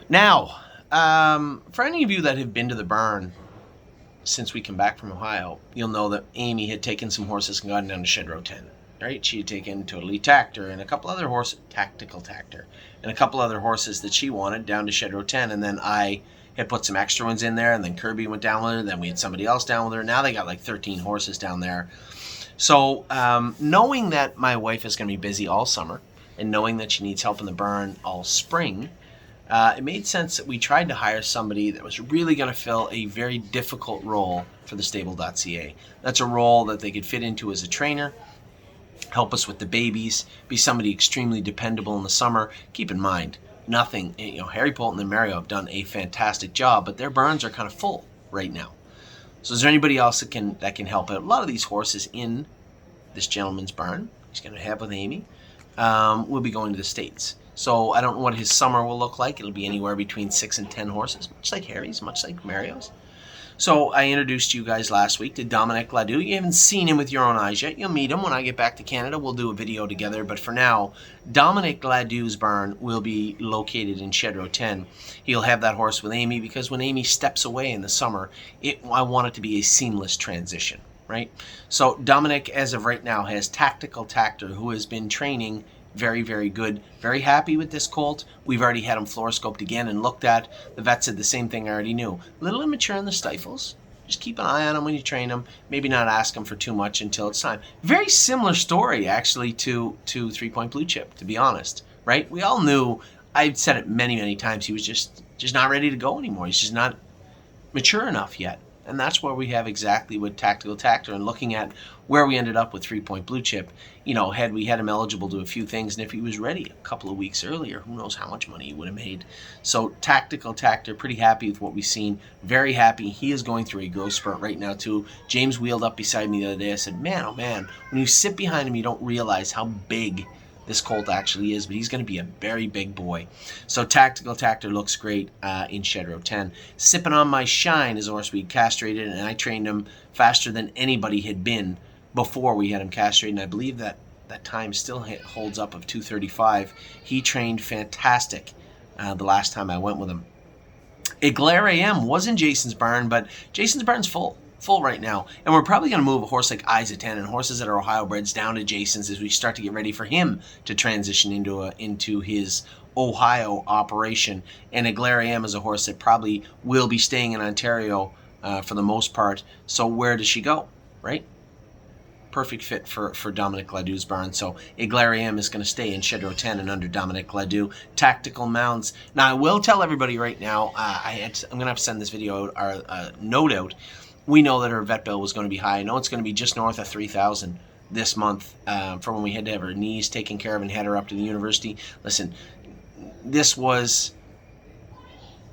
Now, for any of you that have been to the barn since we come back from Ohio, you'll know that Amy had taken some horses and gotten down to Shed Row 10. Right? She had taken Totally Tactor and a couple other horses, Tactical Tactor, and a couple other horses that she wanted down to Shed Row 10. And then I had put some extra ones in there, and then Kirby went down with her. Then we had somebody else down with her. Now they got like 13 horses down there. So knowing that my wife is going to be busy all summer and knowing that she needs help in the barn all spring, it made sense that we tried to hire somebody that was really going to fill a very difficult role for the stable.ca. That's a role that they could fit into as a trainer, help us with the babies, be somebody extremely dependable in the summer. Keep in mind, nothing, Harry Polton and Mario have done a fantastic job, but their barns are kind of full right now. So is there anybody else that can help out? A lot of these horses in this gentleman's barn, he's going to have with Amy, will be going to the States. So I don't know what his summer will look like. It'll be anywhere between 6 and 10 horses, much like Harry's, much like Mario's. So I introduced you guys last week to Dominic Gladu. You haven't seen him with your own eyes yet. You'll meet him when I get back to Canada. We'll do a video together. But for now, Dominic Gladu's barn will be located in Shed Row 10. He'll have that horse with Amy because when Amy steps away in the summer, I want it to be a seamless transition, right? So Dominic, as of right now, has Tactical Tactor, who has been training very, very good. Very happy with this colt. We've already had him fluoroscoped again and looked at. The vet said the same thing I already knew. A little immature in the stifles. Just keep an eye on him when you train him. Maybe not ask him for too much until it's time. Very similar story, actually, to 3 Point Blue Chip, to be honest. Right? We all knew, I've said it many, many times, he was just not ready to go anymore. He's just not mature enough yet. And that's where we have exactly what Tactical Tactor, and looking at where we ended up with 3 Point Blue Chip, had we had him eligible to a few things, and if he was ready a couple of weeks earlier, who knows how much money he would have made. So Tactical Tactor, pretty happy with what we've seen. Very happy. He is going through a growth spurt right now too. James wheeled up beside me the other day. I said, man, oh man, when you sit behind him, you don't realize how big this colt actually is, but he's going to be a very big boy. So Tactical Tactor looks great in Shed Row 10. Sipping on My Shine is a horse we castrated, and I trained him faster than anybody had been before we had him castrated, and I believe that time still holds up of 2:35. He trained fantastic the last time I went with him. Eclair AM was in Jason's barn, but Jason's barn's full right now, and we're probably going to move a horse like Isa 10 and horses that are Ohio breds down to Jason's as we start to get ready for him to transition into his Ohio operation. And Eclair AM is a horse that probably will be staying in Ontario for the most part. So where does she go, right? Perfect fit for Dominic Gladu's barn. So Eclair AM is going to stay in Shed Row 10 and under Dominic Gladu. Tactical Mounds. Now I will tell everybody right now, I'm going to have to send this video out, or note out. We know that her vet bill was going to be high. I know it's going to be just north of $3,000 this month for when we had to have her knees taken care of and head her up to the university. Listen, this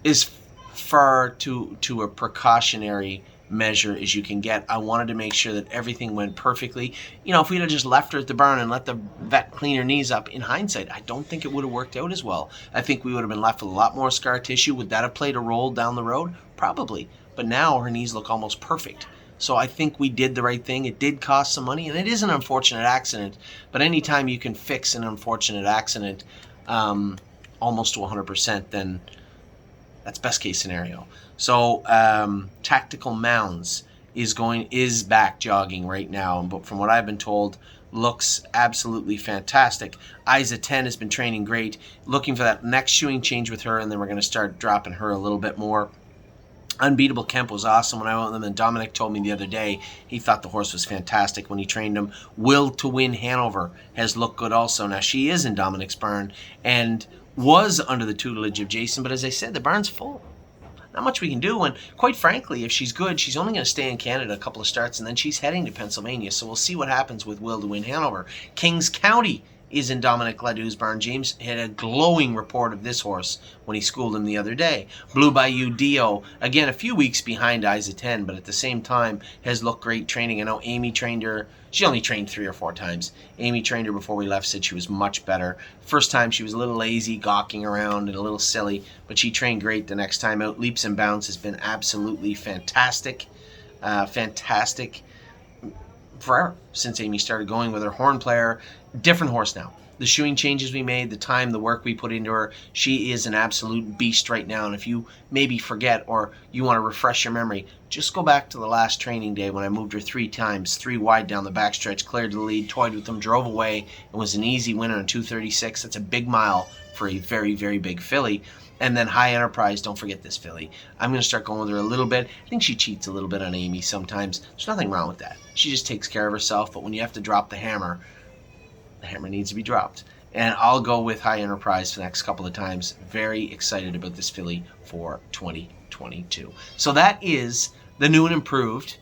is far to a precautionary measure as you can get. I wanted to make sure that everything went perfectly. If we'd have just left her at the barn and let the vet clean her knees up, in hindsight, I don't think it would have worked out as well. I think we would have been left with a lot more scar tissue. Would that have played a role down the road? Probably. But now her knees look almost perfect. So I think we did the right thing. It did cost some money, and it is an unfortunate accident. But anytime you can fix an unfortunate accident almost to 100%, then that's best case scenario. So Tactical Mounds is back jogging right now, but from what I've been told, looks absolutely fantastic. Isa 10 has been training great. Looking for that next shoeing change with her, and then we're going to start dropping her a little bit more. Unbeatable Kemp was awesome when I went with him, and Dominic told me the other day he thought the horse was fantastic when he trained him. Will to Win Hanover has looked good also. Now, she is in Dominic's barn and was under the tutelage of Jason, but as I said, the barn's full. Not much we can do, and quite frankly, if she's good, she's only going to stay in Canada a couple of starts, and then she's heading to Pennsylvania, so we'll see what happens with Will to Win Hanover. Kings County is in Dominic Gladu's barn. James had a glowing report of this horse when he schooled him the other day. Blue Bayou Dio, again, a few weeks behind Isa 10, but at the same time has looked great training. I know Amy trained her. She only trained 3 or 4 times. Amy trained her before we left, said she was much better. First time she was a little lazy, gawking around and a little silly, but she trained great the next time out. Leaps and Bounds has been absolutely fantastic. Fantastic forever since Amy started going with her. Horn Player, different horse now. the shoeing changes we made, the time, the work we put into her, she is an absolute beast right now. And if you maybe forget or you want to refresh your memory, just go back to the last training day when I moved her 3 times, 3 wide down the backstretch, cleared the lead, toyed with them, drove away, and was an easy winner in 2:36. That's a big mile for a very, very big filly. And then High Enterprise, don't forget this filly. I'm going to start going with her a little bit. I think she cheats a little bit on Amy sometimes. There's nothing wrong with that. She just takes care of herself, but when you have to drop the hammer needs to be dropped. And I'll go with High Enterprise for the next couple of times. Very excited about this filly for 2022. So that is the new and improved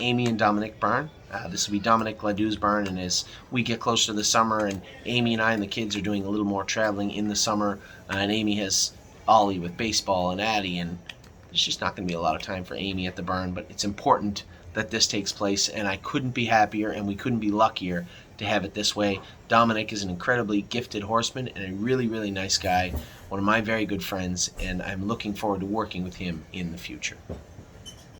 Amy and Dominic barn. This will be Dominic Gladu's barn, and as we get closer to the summer and Amy and I and the kids are doing a little more traveling in the summer, and Amy has Ollie with baseball and Addie, and there's just not going to be a lot of time for Amy at the barn, but it's important that this takes place, and I couldn't be happier and we couldn't be luckier to have it this way. Dominic is an incredibly gifted horseman and a really, really nice guy, one of my very good friends, and I'm looking forward to working with him in the future.